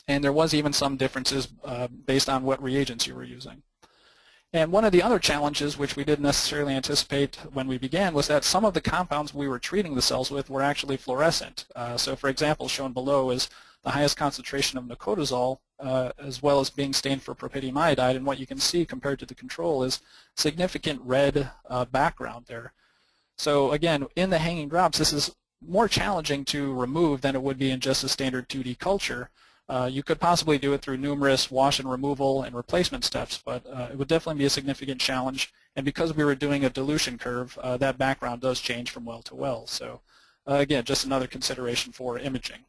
And there was even some differences based on what reagents you were using. And one of the other challenges, which we didn't necessarily anticipate when we began, was that some of the compounds we were treating the cells with were actually fluorescent. So for example, shown below is the highest concentration of nicotazole as well as being stained for propylium iodide, and what you can see compared to the control is significant red background there. So again, in the hanging drops, this is more challenging to remove than it would be in just a standard 2D culture. You could possibly do it through numerous wash and removal and replacement steps, but it would definitely be a significant challenge. And because we were doing a dilution curve, that background does change from well to well. So again, just another consideration for imaging.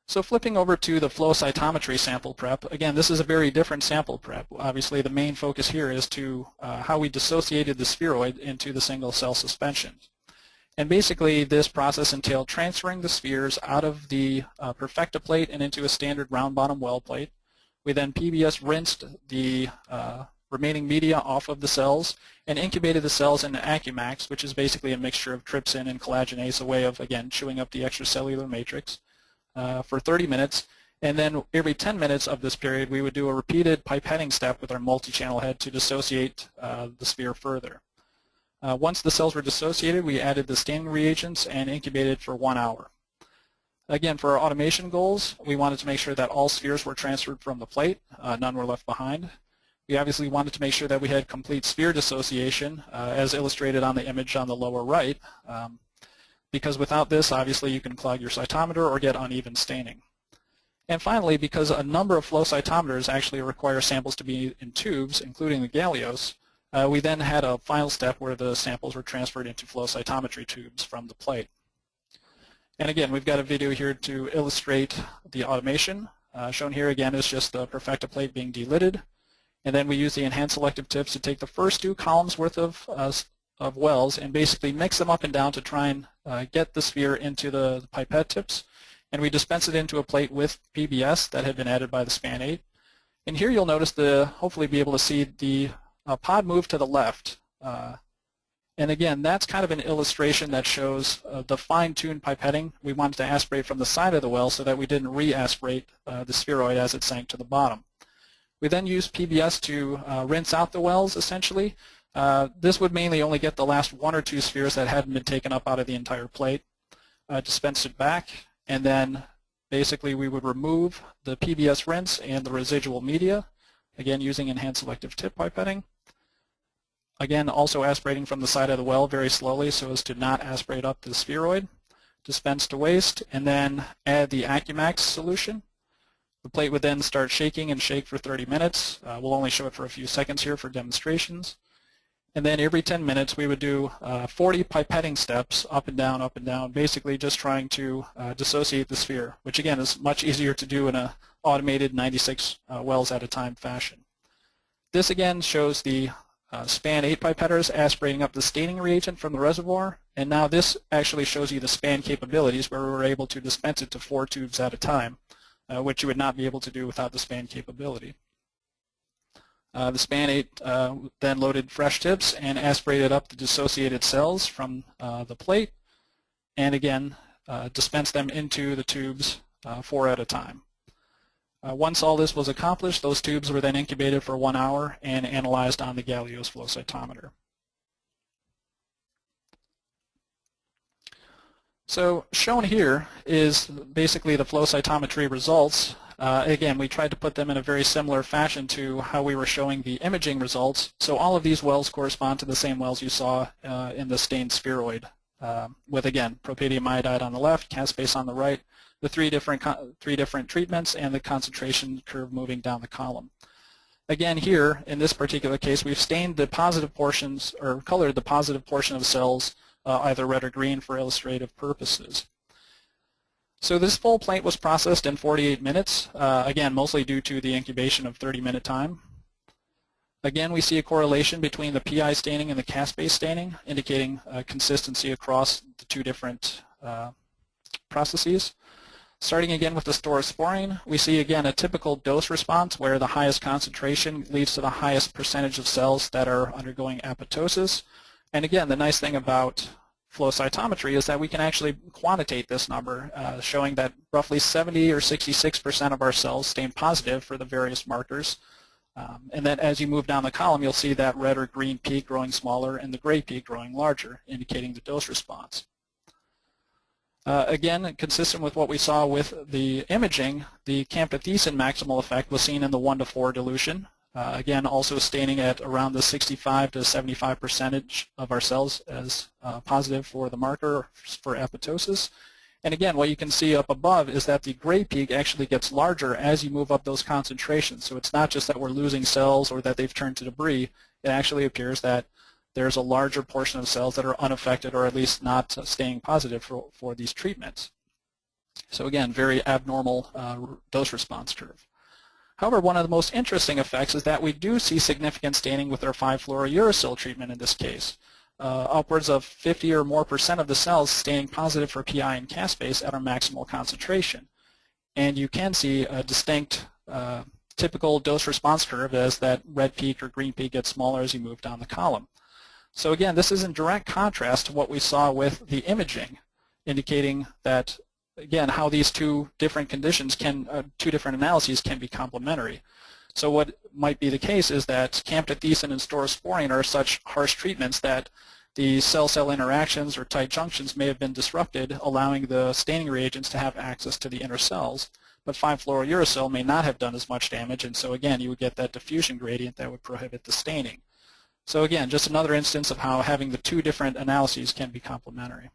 So flipping over to the flow cytometry sample prep, again, this is a very different sample prep. Obviously, the main focus here is to how we dissociated the spheroid into the single cell suspension. And basically, this process entailed transferring the spheres out of the perfecta plate and into a standard round bottom well plate. We then PBS rinsed the remaining media off of the cells and incubated the cells in Accumax, which is basically a mixture of trypsin and collagenase, a way of, again, chewing up the extracellular matrix. For 30 minutes, and then every 10 minutes of this period we would do a repeated pipetting step with our multi-channel head to dissociate the sphere further. Once the cells were dissociated, we added the staining reagents and incubated for 1 hour. Again, for our automation goals, we wanted to make sure that all spheres were transferred from the plate, none were left behind. We obviously wanted to make sure that we had complete sphere dissociation, as illustrated on the image on the lower right. Because without this, obviously, you can clog your cytometer or get uneven staining. And finally, because a number of flow cytometers actually require samples to be in tubes, including the gallios, we then had a final step where the samples were transferred into flow cytometry tubes from the plate. And again, we've got a video here to illustrate the automation. Shown here again is just the perfecta plate being delidded. And then we use the enhanced selective tips to take the first 2 columns worth of wells and basically mix them up and down to try and get the sphere into the pipette tips, and we dispense it into a plate with PBS that had been added by the span 8. And here you'll notice hopefully be able to see the pod move to the left. And again, that's kind of an illustration that shows the fine-tuned pipetting. We wanted to aspirate from the side of the well so that we didn't re-aspirate the spheroid as it sank to the bottom. We then used PBS to rinse out the wells, essentially. This would mainly only get the last 1 or 2 spheres that hadn't been taken up out of the entire plate, dispense it back, and then basically we would remove the PBS rinse and the residual media, again using enhanced selective tip pipetting. Again, also aspirating from the side of the well very slowly so as to not aspirate up the spheroid, dispense to waste, and then add the Accumax solution. The plate would then start shaking and shake for 30 minutes. We'll only show it for a few seconds here for demonstrations. And then every 10 minutes we would do 40 pipetting steps up and down, basically just trying to dissociate the sphere, which again is much easier to do in an automated 96 wells at a time fashion. This again shows the span 8 pipetters aspirating up the staining reagent from the reservoir, and now this actually shows you the span capabilities where we were able to dispense it to 4 tubes at a time, which you would not be able to do without the span capability. The span 8 then loaded fresh tips and aspirated up the dissociated cells from the plate, and again dispensed them into the tubes 4 at a time. Once all this was accomplished, those tubes were then incubated for 1 hour and analyzed on the Gallios flow cytometer. So shown here is basically the flow cytometry results. Again, we tried to put them in a very similar fashion to how we were showing the imaging results. So all of these wells correspond to the same wells you saw in the stained spheroid, with again propylium iodide on the left, caspase on the right, the three different treatments, and the concentration curve moving down the column. Again, here in this particular case, we've stained the positive portions or colored the positive portion of cells either red or green for illustrative purposes. So this full plate was processed in 48 minutes, again, mostly due to the incubation of 30-minute time. Again, we see a correlation between the PI staining and the caspase staining, indicating consistency across the 2 different processes. Starting again with the staurosporine, we see again a typical dose response where the highest concentration leads to the highest percentage of cells that are undergoing apoptosis. And again, the nice thing about flow cytometry is that we can actually quantitate this number, showing that roughly 70 or 66% of our cells stain positive for the various markers. And then as you move down the column, you'll see that red or green peak growing smaller and the gray peak growing larger, indicating the dose response. Again, consistent with what we saw with the imaging, the camptothecin maximal effect was seen in the 1:4 dilution. Again, also staining at around the 65 to 75% of our cells as positive for the marker for apoptosis. And again, what you can see up above is that the gray peak actually gets larger as you move up those concentrations. So it's not just that we're losing cells or that they've turned to debris. It actually appears that there's a larger portion of cells that are unaffected or at least not staying positive for these treatments. So again, very abnormal dose response curve. However, one of the most interesting effects is that we do see significant staining with our 5-fluorouracil treatment in this case. Upwards of 50 or more % of the cells staining positive for PI and caspase at our maximal concentration. And you can see a distinct typical dose response curve as that red peak or green peak gets smaller as you move down the column. So again, this is in direct contrast to what we saw with the imaging, indicating that, again, how these two different conditions can, two different analyses can be complementary. So what might be the case is that camptothecin and staurosporine are such harsh treatments that the cell-cell interactions or tight junctions may have been disrupted, allowing the staining reagents to have access to the inner cells. But 5-fluorouracil may not have done as much damage, and so again, you would get that diffusion gradient that would prohibit the staining. So again, just another instance of how having the two different analyses can be complementary.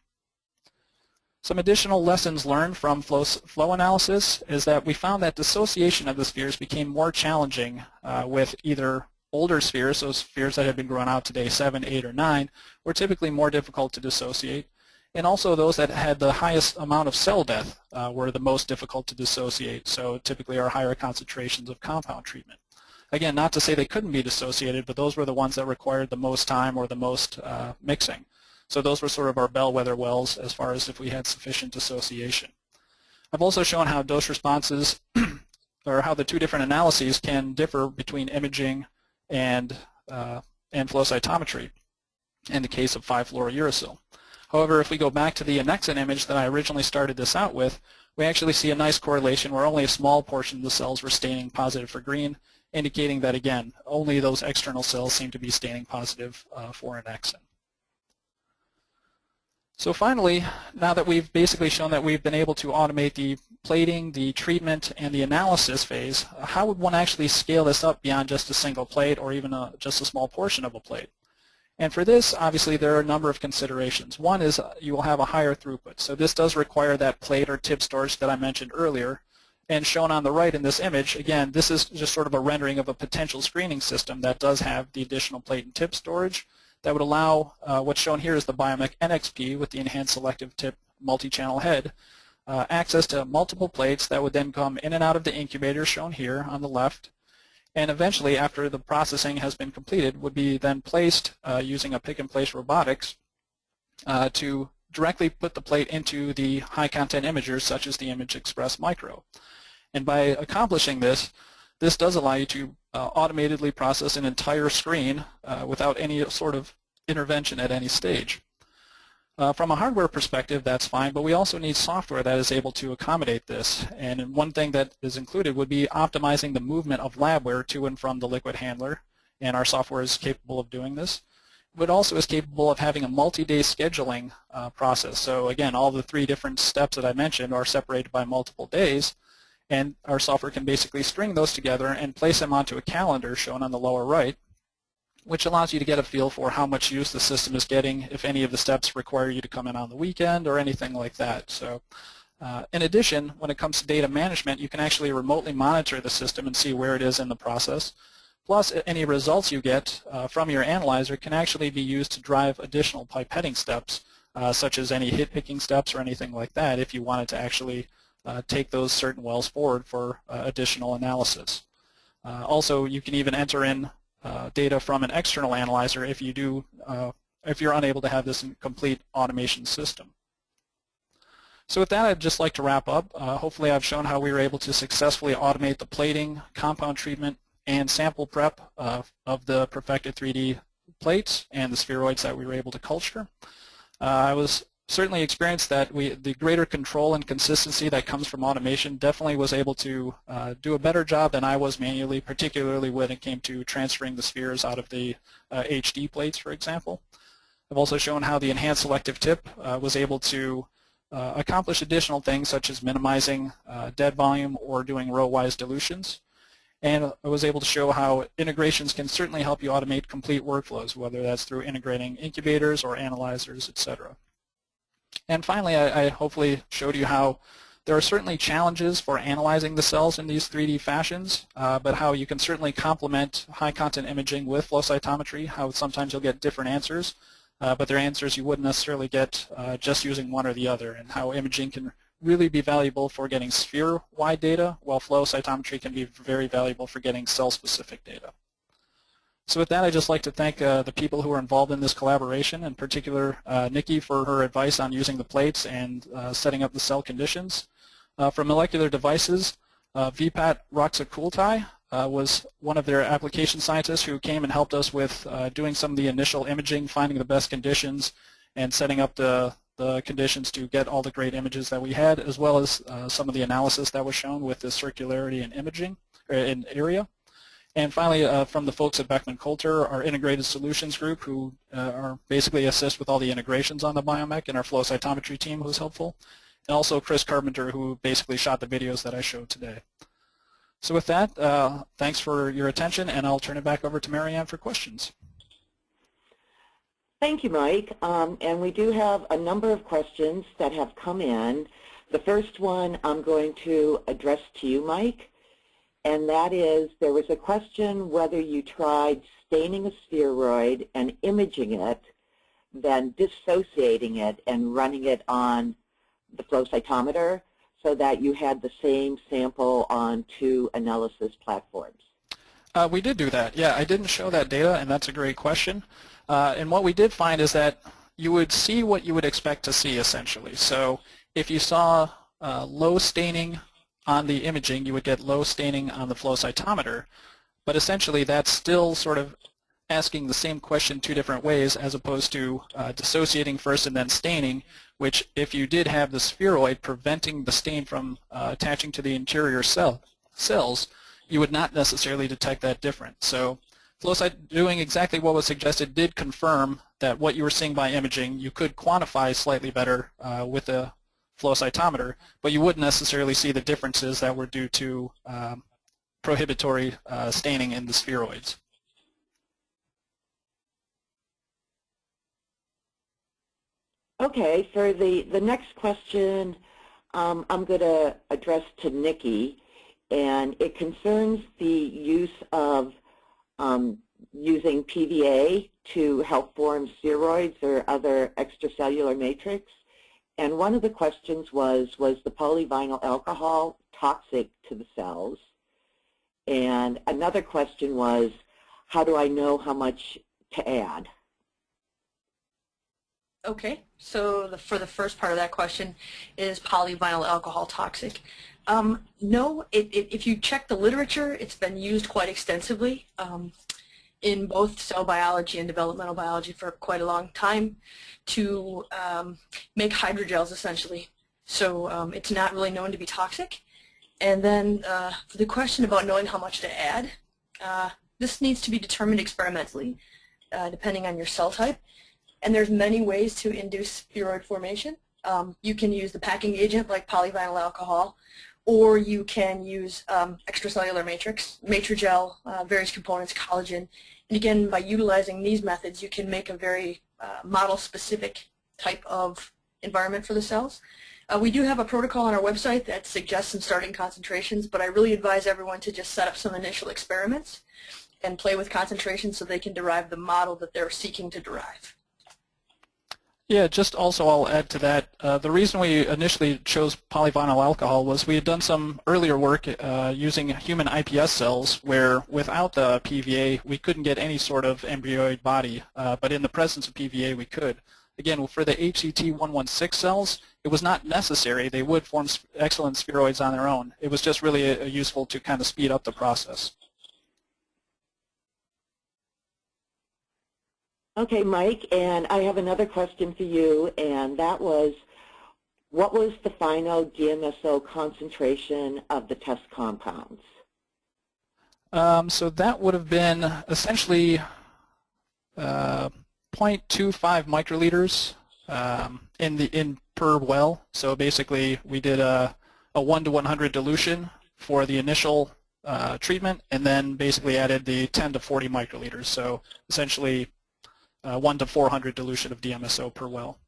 Some additional lessons learned from flow analysis is that we found that dissociation of the spheres became more challenging with either older spheres, those spheres that had been grown out to day 7, 8, or 9, were typically more difficult to dissociate, and also those that had the highest amount of cell death were the most difficult to dissociate, so typically our higher concentrations of compound treatment. Again, not to say they couldn't be dissociated, but those were the ones that required the most time or the most mixing. So those were sort of our bellwether wells as far as if we had sufficient dissociation. I've also shown how dose responses or how the two different analyses can differ between imaging and flow cytometry in the case of 5-fluorouracil. However, if we go back to the annexin image that I originally started this out with, we actually see a nice correlation where only a small portion of the cells were staining positive for green, indicating that, again, only those external cells seem to be staining positive for annexin. So finally, now that we've basically shown that we've been able to automate the plating, the treatment, and the analysis phase, how would one actually scale this up beyond just a single plate or even just a small portion of a plate? And for this, obviously, there are a number of considerations. One is you will have a higher throughput. So this does require that plate or tip storage that I mentioned earlier. And shown on the right in this image, again, this is just sort of a rendering of a potential screening system that does have the additional plate and tip storage that would allow, what's shown here is the Biomek NXP with the enhanced selective tip multi-channel head, access to multiple plates that would then come in and out of the incubator shown here on the left, and eventually, after the processing has been completed, would be then placed using a pick-and-place robotics to directly put the plate into the high-content imagers such as the Image Express Micro. And by accomplishing this, this does allow you to automatically process an entire screen without any sort of intervention at any stage. From a hardware perspective, that's fine, but we also need software that is able to accommodate this. And one thing that is included would be optimizing the movement of labware to and from the liquid handler, and our software is capable of doing this. But also is capable of having a multi-day scheduling process. So again, all the 3 different steps that I mentioned are separated by multiple days, and our software can basically string those together and place them onto a calendar shown on the lower right, which allows you to get a feel for how much use the system is getting, if any of the steps require you to come in on the weekend or anything like that. So in addition, when it comes to data management, you can actually remotely monitor the system and see where it is in the process. Plus, any results you get from your analyzer can actually be used to drive additional pipetting steps, such as any hit picking steps or anything like that, if you wanted to actually take those certain wells forward for additional analysis. Also, you can even enter in data from an external analyzer if you're unable to have this complete automation system. So with that, I'd just like to wrap up. Hopefully, I've shown how we were able to successfully automate the plating, compound treatment, and sample prep of the perfected 3D plates and the spheroids that we were able to culture. I was certainly experienced that the greater control and consistency that comes from automation definitely was able to do a better job than I was manually, particularly when it came to transferring the spheres out of the HD plates, for example. I've also shown how the enhanced selective tip was able to accomplish additional things such as minimizing dead volume or doing row-wise dilutions. And I was able to show how integrations can certainly help you automate complete workflows, whether that's through integrating incubators or analyzers, etc. And finally, I hopefully showed you how there are certainly challenges for analyzing the cells in these 3D fashions, but how you can certainly complement high-content imaging with flow cytometry, how sometimes you'll get different answers, but they're answers you wouldn't necessarily get just using one or the other, and how imaging can really be valuable for getting sphere-wide data, while flow cytometry can be very valuable for getting cell-specific data. So with that, I'd just like to thank the people who were involved in this collaboration, in particular Nikki for her advice on using the plates and setting up the cell conditions. For molecular devices, Vipat Roxakultai was one of their application scientists who came and helped us with doing some of the initial imaging, finding the best conditions, and setting up the conditions to get all the great images that we had, as well as some of the analysis that was shown with the circularity and imaging in area. And finally, from the folks at Beckman Coulter, our integrated solutions group, who are basically assist with all the integrations on the Biomek, and our flow cytometry team, who's helpful, and also Chris Carpenter, who basically shot the videos that I showed today. So with that, thanks for your attention, and I'll turn it back over to Marianne for questions. Thank you, Mike. And we do have a number of questions that have come in. The first one I'm going to address to you, Mike, and that is, there was a question whether you tried staining a spheroid and imaging it, then dissociating it and running it on the flow cytometer so that you had the same sample on two analysis platforms. We did do that. Yeah, I didn't show that data, and that's a great question. And what we did find is that you would see what you would expect to see, essentially. So if you saw low staining on the imaging, you would get low staining on the flow cytometer. But essentially, that's still sort of asking the same question two different ways, as opposed to dissociating first and then staining, which if you did have the spheroid preventing the stain from attaching to the interior cells, you would not necessarily detect that difference. So flow cyt doing exactly what was suggested did confirm that what you were seeing by imaging you could quantify slightly better with the flow cytometer, but you wouldn't necessarily see the differences that were due to prohibitory staining in the spheroids. Okay, for the next question, I'm going to address to Nikki, and it concerns the use of using PVA to help form spheroids or other extracellular matrix. And one of the questions was the polyvinyl alcohol toxic to the cells? And another question was, how do I know how much to add? Okay, so for the first part of that question, is polyvinyl alcohol toxic? No, if you check the literature, it's been used quite extensively in both cell biology and developmental biology for quite a long time to make hydrogels, essentially. So it's not really known to be toxic. And then for the question about knowing how much to add, this needs to be determined experimentally, depending on your cell type. And there's many ways to induce spheroid formation. You can use the packing agent like polyvinyl alcohol, or you can use extracellular matrix, matrigel, various components, collagen. And again, by utilizing these methods, you can make a very model-specific type of environment for the cells. We do have a protocol on our website that suggests some starting concentrations, but I really advise everyone to just set up some initial experiments and play with concentrations so they can derive the model that they're seeking to derive. Yeah, just also I'll add to that. The reason we initially chose polyvinyl alcohol was we had done some earlier work using human iPS cells where without the PVA we couldn't get any sort of embryoid body, but in the presence of PVA we could. Again, for the HCT116 cells, it was not necessary. They would form excellent spheroids on their own. It was just really useful to kind of speed up the process. Okay, Mike, and I have another question for you, and that was, what was the final DMSO concentration of the test compounds? So that would have been essentially 0.25 microliters in per well. So basically, we did a 1 to 100 dilution for the initial treatment, and then basically added the 10 to 40 microliters. So essentially, 1 to 400 dilution of DMSO per well.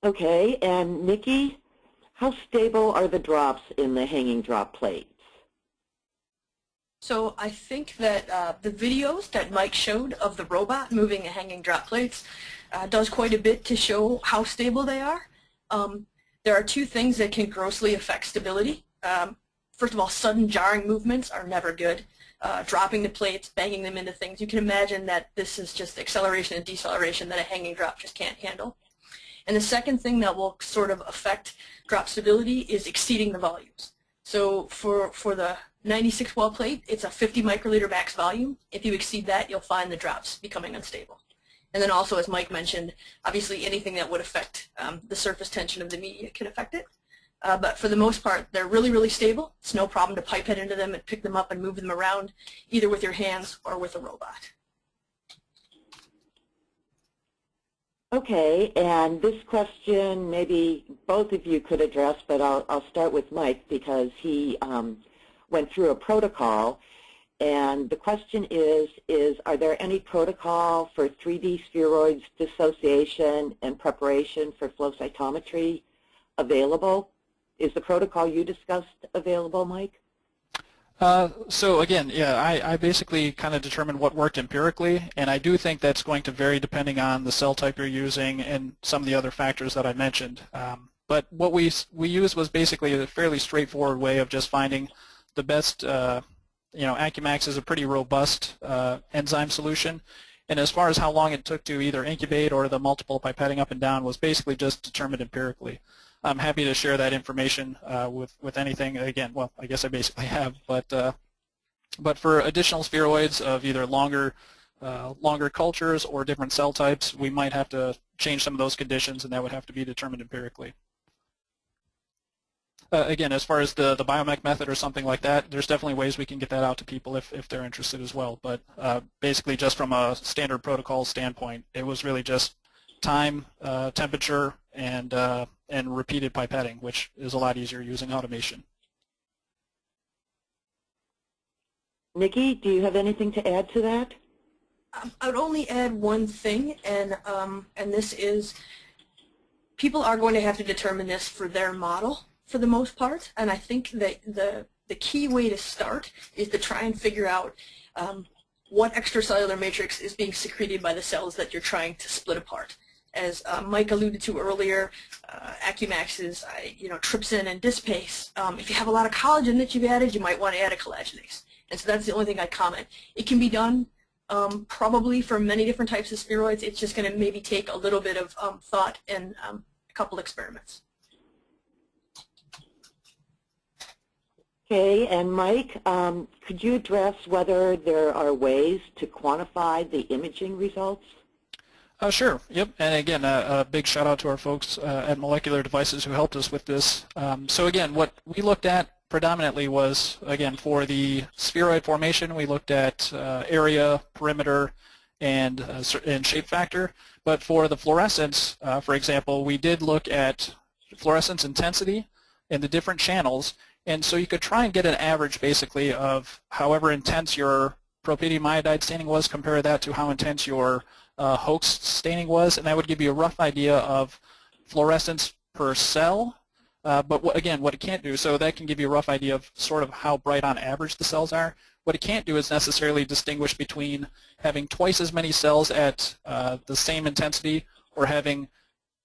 Okay, and Nikki, how stable are the drops in the hanging drop plates? So I think that the videos that Mike showed of the robot moving the hanging drop plates does quite a bit to show how stable they are. There are two things that can grossly affect stability. First of all, sudden jarring movements are never good. Dropping the plates, banging them into things. You can imagine that this is just acceleration and deceleration that a hanging drop just can't handle. And the second thing that will sort of affect drop stability is exceeding the volumes. So for the 96 well plate, it's a 50 microliter max volume. If you exceed that, you'll find the drops becoming unstable. And then also, as Mike mentioned, obviously anything that would affect the surface tension of the media can affect it. But for the most part, they're really, really stable. It's no problem to pipette into them and pick them up and move them around, either with your hands or with a robot. Okay, and this question maybe both of you could address, but I'll start with Mike because he went through a protocol. And the question is are there any protocol for 3D spheroids dissociation and preparation for flow cytometry available? Is the protocol you discussed available, Mike? So again, yeah, I basically kind of determined what worked empirically, and I do think that's going to vary depending on the cell type you're using and some of the other factors that I mentioned. But what we used was basically a fairly straightforward way of just finding the best, Accumax is a pretty robust enzyme solution, and as far as how long it took to either incubate or the multiple pipetting up and down was basically just determined empirically. I'm happy to share that information with anything. Again, well, I guess I basically have, but for additional spheroids of either longer cultures or different cell types, we might have to change some of those conditions, and that would have to be determined empirically. Again, as far as the Biomek method or something like that, there's definitely ways we can get that out to people if they're interested as well. But basically, just from a standard protocol standpoint, it was really just time, temperature, and repeated pipetting, which is a lot easier using automation. Nikki, do you have anything to add to that? I would only add one thing, and this is people are going to have to determine this for their model for the most part, and I think that the key way to start is to try and figure out what extracellular matrix is being secreted by the cells that you're trying to split apart. As Mike alluded to earlier, Accumax is trypsin and dispace. If you have a lot of collagen that you've added, you might want to add a collagenase. And so that's the only thing I comment. It can be done probably for many different types of spheroids. It's just going to maybe take a little bit of thought and a couple experiments. Okay, and Mike, could you address whether there are ways to quantify the imaging results? Sure. Yep. And again, a big shout out to our folks at Molecular Devices who helped us with this. So again, what we looked at predominantly was, again, for the spheroid formation, we looked at area, perimeter, and shape factor. But for the fluorescence, for example, we did look at fluorescence intensity in the different channels. And so you could try and get an average, basically, of however intense your propydium iodide staining was, compare that to how intense your hoax staining was, and that would give you a rough idea of fluorescence per cell. But again, what it can't do, so that can give you a rough idea of sort of how bright on average the cells are. What it can't do is necessarily distinguish between having twice as many cells at the same intensity or having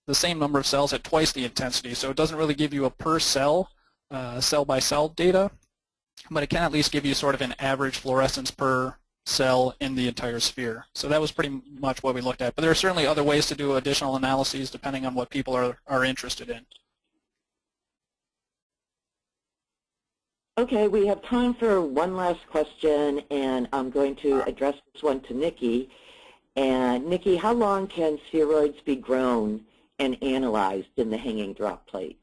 the same number of cells at twice the intensity. So it doesn't really give you a per cell, cell-by-cell data, but it can at least give you sort of an average fluorescence per cell in the entire sphere. So that was pretty much what we looked at. But there are certainly other ways to do additional analyses depending on what people are interested in. Okay, we have time for one last question, and I'm going to address this one to Nikki. And Nikki, how long can spheroids be grown and analyzed in the hanging drop plates?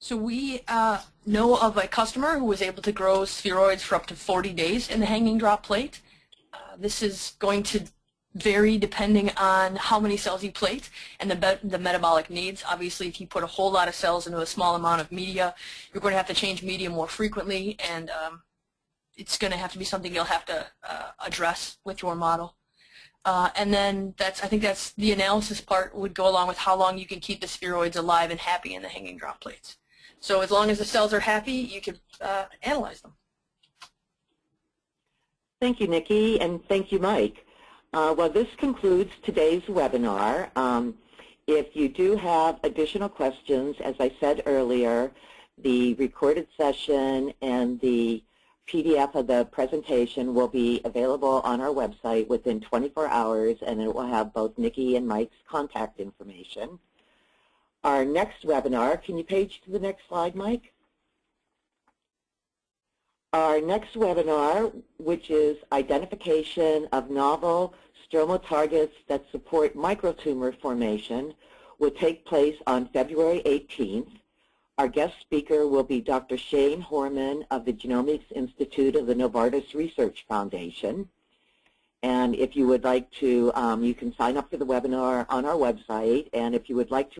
So we know of a customer who was able to grow spheroids for up to 40 days in the hanging drop plate. This is going to vary depending on how many cells you plate and the metabolic needs. Obviously, if you put a whole lot of cells into a small amount of media, you're going to have to change media more frequently, and it's going to have to be something you'll have to address with your model. And then I think that's the analysis part would go along with how long you can keep the spheroids alive and happy in the hanging drop plates. So as long as the cells are happy, you can analyze them. Thank you, Nikki, and thank you, Mike. Well, this concludes today's webinar. If you do have additional questions, as I said earlier, the recorded session and the PDF of the presentation will be available on our website within 24 hours, and it will have both Nikki and Mike's contact information. Our next webinar, can you page to the next slide, Mike? Our next webinar, which is identification of novel stromal targets that support microtumor formation, will take place on February 18th. Our guest speaker will be Dr. Shane Horman of the Genomics Institute of the Novartis Research Foundation. And if you would like to, you can sign up for the webinar on our website, and if you would like to